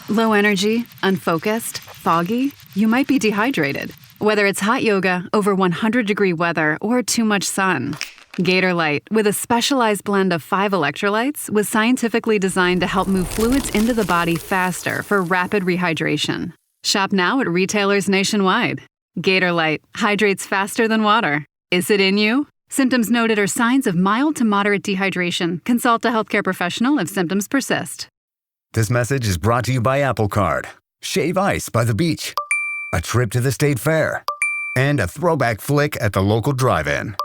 Low energy, unfocused, foggy? You might be dehydrated. Whether it's hot yoga, over 100-degree weather, or too much sun. Gatorlight, with a specialized blend of 5 electrolytes, was scientifically designed to help move fluids into the body faster for rapid rehydration. Shop now at retailers nationwide. Gatorlight hydrates faster than water. Is it in you? Symptoms noted are signs of mild to moderate dehydration. Consult a healthcare professional if symptoms persist. This message is brought to you by Apple Card. Shave ice by the beach. A trip to the state fair. And a throwback flick at the local drive-in.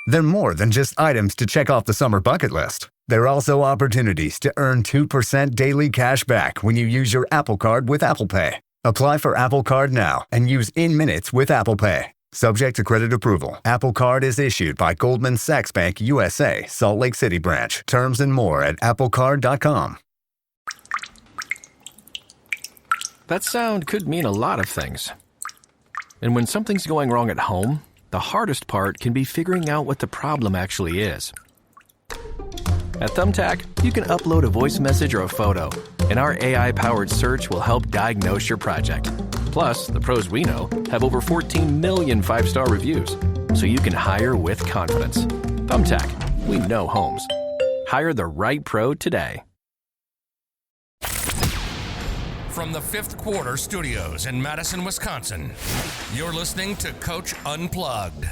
They're more than just items to check off the summer bucket list. They're also opportunities to earn 2% daily cash back when you use your Apple Card with Apple Pay. Apply for Apple Card now and use in minutes with Apple Pay. Subject to credit approval. Apple Card is issued by Goldman Sachs Bank USA, Salt Lake City branch. Terms and more at applecard.com. That sound could mean a lot of things. And when something's going wrong at home, the hardest part can be figuring out what the problem actually is. At Thumbtack, you can upload a voice message or a photo, and our AI-powered search will help diagnose your project. Plus, the pros we know have over 14 million 5-star reviews, so you can hire with confidence. Thumbtack, we know homes. Hire the right pro today. From the Fifth Quarter Studios in Madison, Wisconsin, you're listening to Coach Unplugged.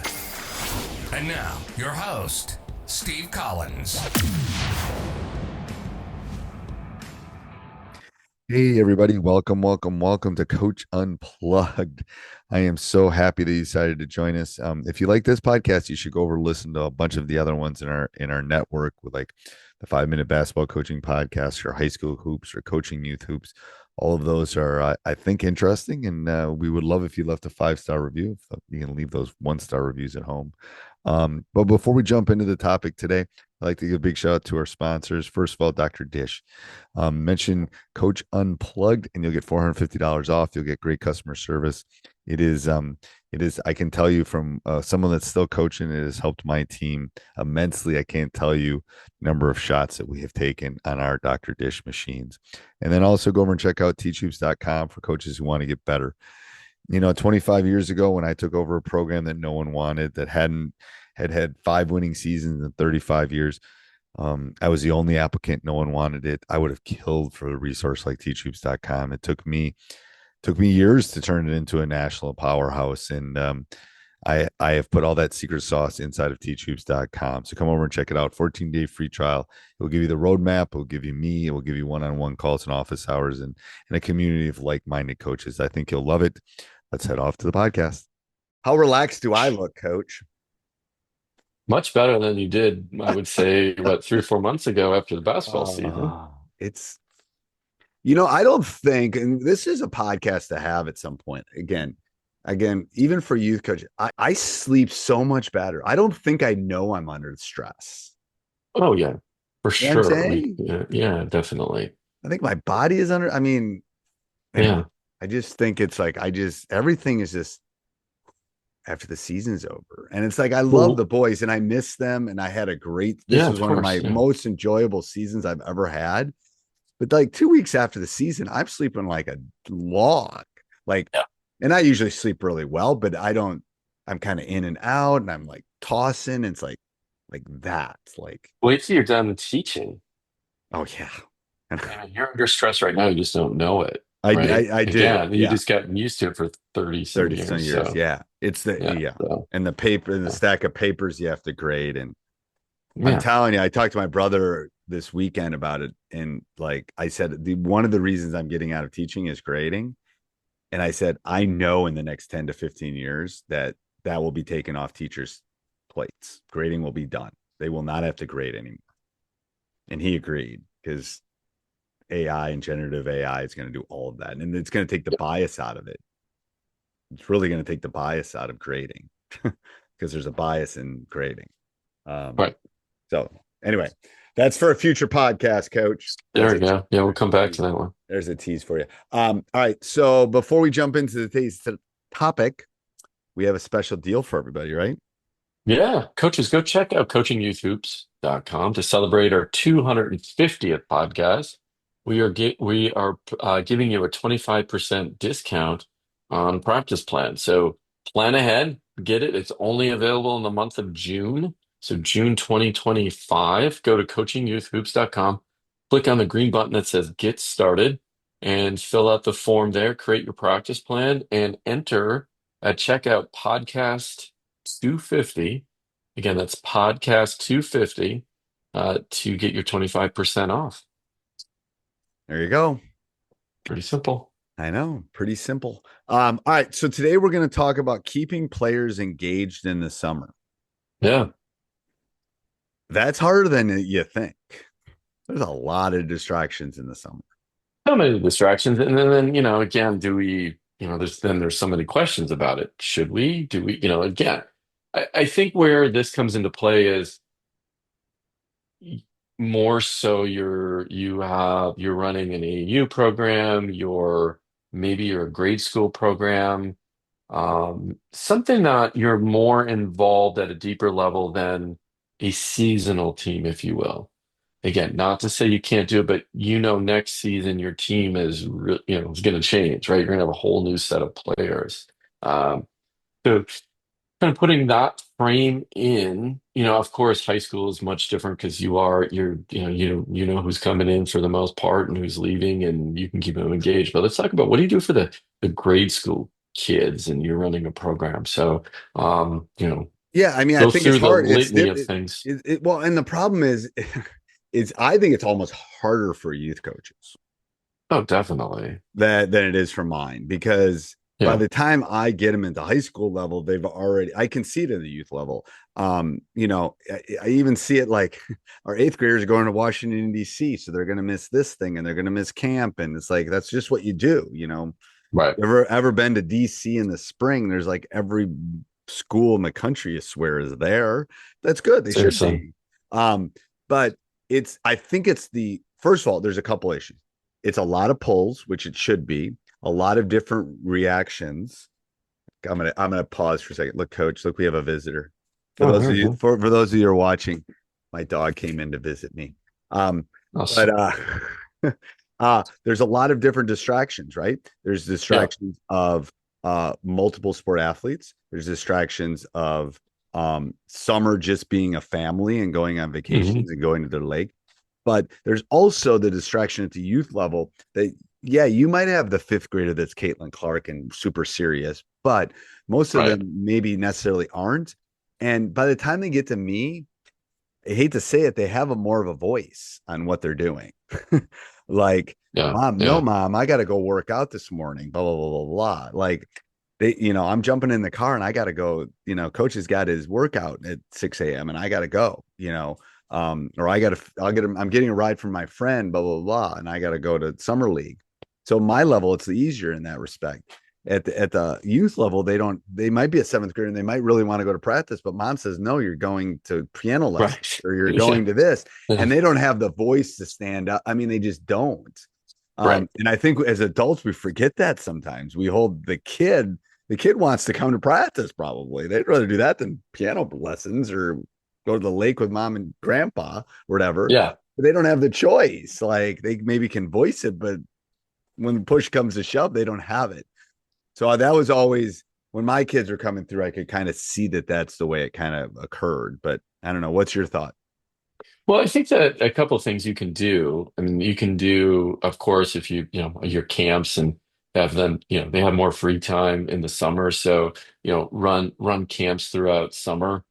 And now, your host, Steve Collins. Hey, everybody. Welcome to Coach Unplugged. I am so happy that you decided to join us. If you like this podcast, you should go over and listen to a bunch of the other ones in our network, with like the 5-Minute Basketball Coaching Podcast, or High School Hoops, or Coaching Youth Hoops. All of those are, I think, interesting, and we would love if you left a 5-star review. You can leave those 1-star reviews at home. But before we jump into the topic today, I'd like to give a big shout out to our sponsors. First of all, Dr. Dish. Mention Coach Unplugged, and you'll get $450 off. You'll get great customer service. It is, I can tell you from someone that's still coaching, it has helped my team immensely. I can't tell you the number of shots that we have taken on our Dr. Dish machines. And then also go over and check out teachhoops.com for coaches who want to get better. 25 years ago, when I took over a program that no one wanted, that had 5 winning seasons in 35 years, I was the only applicant. No one wanted it. I would have killed for a resource like teachhoops.com. It took me years to turn it into a national powerhouse. And I have put all that secret sauce inside of teachhoops.com. So come over and check it out. 14-day free trial. It will give you the roadmap. It will give you me. It will give you one-on-one calls and office hours, and a community of like-minded coaches. I think you'll love it. Let's head off to the podcast. How relaxed do I look, Coach? Much better than you did, I would say, 3 or 4 months ago after the basketball season. It's, I don't think, and this is a podcast to have at some point. Again, even for youth coaches, I sleep so much better. I don't think I know I'm under stress. Oh, yeah, for sure. Yeah, definitely. I think my body is under, yeah. I just think it's like, everything is just after the season's over. And it's like, I love the boys and I miss them. And I had this was one of my most enjoyable seasons I've ever had. But like 2 weeks after the season, I'm sleeping like a log. And I usually sleep really well, but I'm kind of in and out, and I'm like tossing. It's like that. Wait till you're done with teaching. Oh, yeah. You're under stress right now. You just don't know it. I do. Yeah, you just gotten used to it for 30 some years. So. Yeah. It's and the paper and the stack of papers you have to grade. And I'm telling you, I talked to my brother this weekend about it. And like I said, one of the reasons I'm getting out of teaching is grading. And I said, I know in the next 10 to 15 years that will be taken off teachers' plates. Grading will be done. They will not have to grade anymore. And he agreed, because AI and generative AI is going to do all of that. And it's going to take the bias out of it. It's really going to take the bias out of grading, because there's a bias in grading. Right. So anyway, that's for a future podcast, Coach. There we go. Yeah, we'll come back to that one. There's a tease for you. All right. So before we jump into the topic, we have a special deal for everybody, right? Yeah. Coaches, go check out coachingyouthhoops.com to celebrate our 250th podcast. we are giving you a 25% discount on practice plan. So plan ahead, get it. It's only available in the month of June. So June 2025, go to coachingyouthhoops.com, click on the green button that says get started and fill out the form there, create your practice plan and enter at checkout podcast 250. Again, that's podcast 250 to get your 25% off. There you go. Pretty simple. I know, pretty simple. All right, so today we're going to talk about keeping players engaged in the summer. Yeah. That's harder than you think. There's a lot of distractions in the summer. So many distractions. And then, again, do we, there's so many questions about it. Should we? Do we, again, I think where this comes into play is more so you're running an AU program, maybe you're a grade school program, something that you're more involved at a deeper level than a seasonal team, if you will. Again, not to say you can't do it, but next season your team is is going to change, right? You're going to have a whole new set of players. So kind of putting that frame in, of course, high school is much different because you know who's coming in for the most part and who's leaving, and you can keep them engaged. But let's talk about what do you do for the grade school kids, and you're running a program. So, Yeah, I mean, I go think through it's the hard. litany of things. Well, and the problem is, I think it's almost harder for youth coaches Oh, definitely. than it is for mine because by Yeah. the time I get them into high school level, I can see it at the youth level. I even see it like our eighth graders are going to Washington, D.C., so they're going to miss this thing and they're going to miss camp. And it's like, that's just what you do. Right. Ever been to DC in the spring? There's like every school in the country, I swear, is there. That's good. They should Seriously. be. But I think it's first of all, there's a couple issues. It's a lot of polls, which it should be, a lot of different reactions. I'm gonna pause for a second. Look, coach, look, we have a visitor. For Oh, those there of we you go. for those of you who are watching, my dog came in to visit me. Awesome. But there's a lot of different distractions, right? There's Yeah. distractions of multiple sport athletes. There's distractions of summer just being a family and going on Hmm. vacations and going to their lake. But there's also the distraction at the youth level that, yeah, you might have the fifth grader that's Caitlin Clark and super serious, but most of Right. them maybe necessarily aren't. And by the time they get to me, I hate to say it, they have a more of a voice on what they're doing. Like, Yeah. mom, no, Yeah. mom, I got to go work out this morning, blah, blah, blah, blah, blah. Like, I'm jumping in the car and I got to go, coach has got his workout at 6 a.m. and I got to go, or I'm getting a ride from my friend, blah, blah, blah. And I got to go to summer league. So my level, it's easier in that respect. At the youth level, they might be a seventh grader and they might really want to go to practice, but mom says, no, you're going to piano lessons Right. or you're Yeah. going to this. Yeah. And they don't have the voice to stand up. I mean, they just don't. Right. And I think as adults, we forget that sometimes. We hold the kid wants to come to practice, probably. They'd rather do that than piano lessons or go to the lake with mom and grandpa, or whatever. Yeah. But they don't have the choice. Like they maybe can voice it, but when push comes to shove, they don't have it. So that was always when my kids were coming through, I could kind of see that that's the way it kind of occurred. But I don't know. What's your thought? Well, I think that a couple of things you can do. I mean, you can do, of course, if your camps and have them, they have more free time in the summer. So, run camps throughout summer.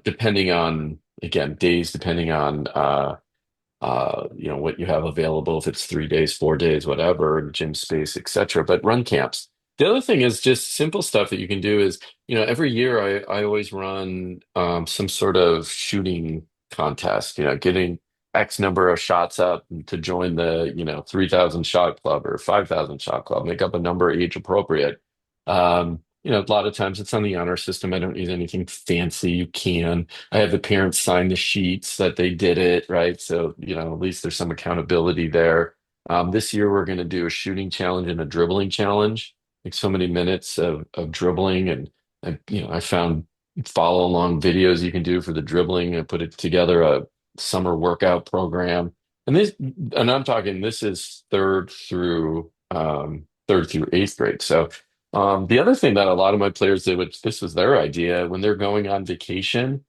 Depending on, again, days, depending on, what you have available, if it's 3 days, 4 days, whatever, gym space, etc. But run camps. The other thing is just simple stuff that you can do is, every year I always run some sort of shooting contest, getting X number of shots up to join the, 3,000 shot club or 5,000 shot club, make up a number age appropriate. A lot of times it's on the honor system. I don't need anything fancy. You can. I have the parents sign the sheets that they did it, right? So, at least there's some accountability there. This year we're going to do a shooting challenge and a dribbling challenge, like so many minutes of dribbling. And, I found follow along videos you can do for the dribbling and put it together a summer workout program. And I'm talking, this is third through eighth grade. So the other thing that a lot of my players did, which this was their idea, when they're going on vacation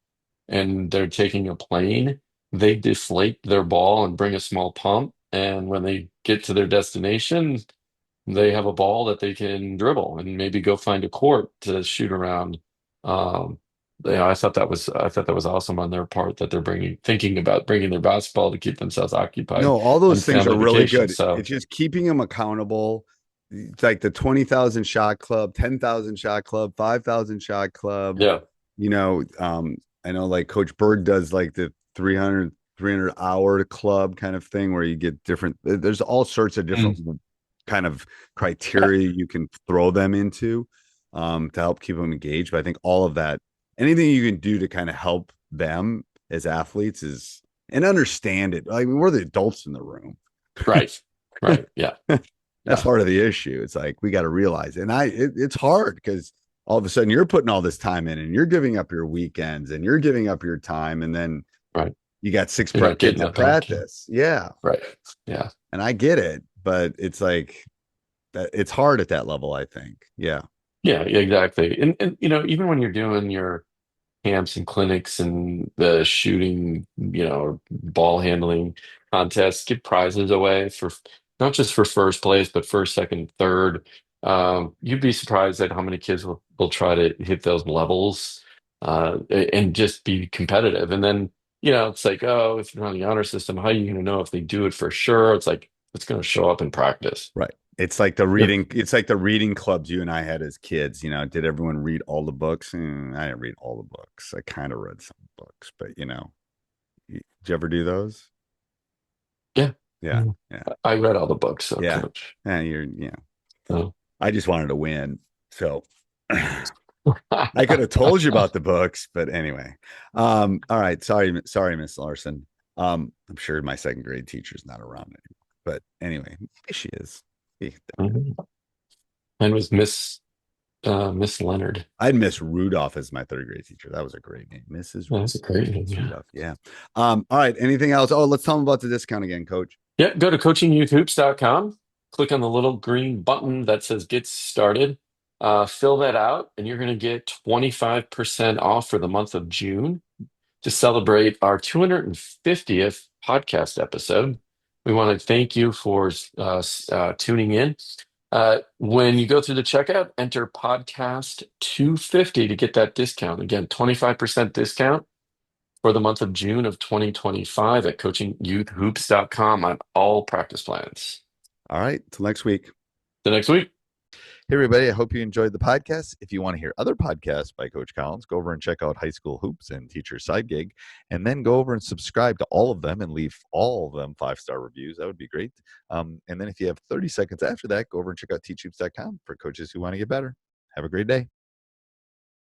and they're taking a plane, they deflate their ball and bring a small pump. And when they get to their destination, they have a ball that they can dribble and maybe go find a court to shoot around. Um, I thought that was awesome on their part that they're thinking about bringing their basketball to keep themselves occupied No, all on those things are family really vacation. good. So It's just keeping them accountable. It's like the 20,000 shot club, 10,000 shot club, 5,000 shot club. yeah, You know, I know like Coach Berg does like the 300 hour club kind of thing where you get different, there's all sorts of different kind of yeah, criteria you can throw them into to help keep them engaged. But I think all of that, anything you can do to kind of help them as athletes is, and understand it. I mean, we're the adults in the room. right, right, yeah, That's yeah, part of the issue. It's like we got to realize, and it's hard because all of a sudden you're putting all this time in, and you're giving up your weekends, and you're giving up your time, and then right. you got six You're not getting kids at that back. Yeah. practice. Yeah, Right. Yeah. and I get it, but it's like that. It's hard at that level. I think. Yeah. Yeah, exactly. And even when you're doing your camps and clinics and the shooting, ball handling contests, give prizes away for not just for first place, but first, second, third. You'd be surprised at how many kids will try to hit those levels and just be competitive. And then, it's like, oh, if you're on the honor system, how are you going to know if they do it for sure? It's like, it's going to show up in practice. Right. It's like the Yep. reading. It's like the reading clubs you and I had as kids. Did everyone read all the books? I didn't read all the books. I kind of read some books, but did you ever do those? Yeah. Yeah. Mhm. Yeah. I read all the books, so Yeah. coach. Yeah. So. I just wanted to win. So I could have told you about the books, but anyway. All right. Sorry, Miss Larson. I'm sure my second grade teacher's not around anymore. But anyway, maybe she is. Mhm. And was Miss Leonard. I'd miss Rudolph as my third grade teacher. That was a great name. Mrs. Oh, that's a great name. Yeah. Rudolph. Yeah. All right. Anything else? Oh, let's tell them about the discount again, coach. Yeah, go to coachingyouthhoops.com, click on the little green button that says get started. Fill that out, and you're going to get 25% off for the month of June to celebrate our 250th podcast episode. We want to thank you for tuning in. When you go through the checkout, enter podcast 250 to get that discount. Again, 25% discount for the month of June of 2025 at coachingyouthhoops.com on all practice plans. All right. Till next week. The next week. Hey, everybody. I hope you enjoyed the podcast. If you want to hear other podcasts by Coach Collins, go over and check out High School Hoops and Teacher Side Gig, and then go over and subscribe to all of them and leave all of them 5-star reviews. That would be great. And then if you have 30 seconds after that, go over and check out teachhoops.com for coaches who want to get better. Have a great day.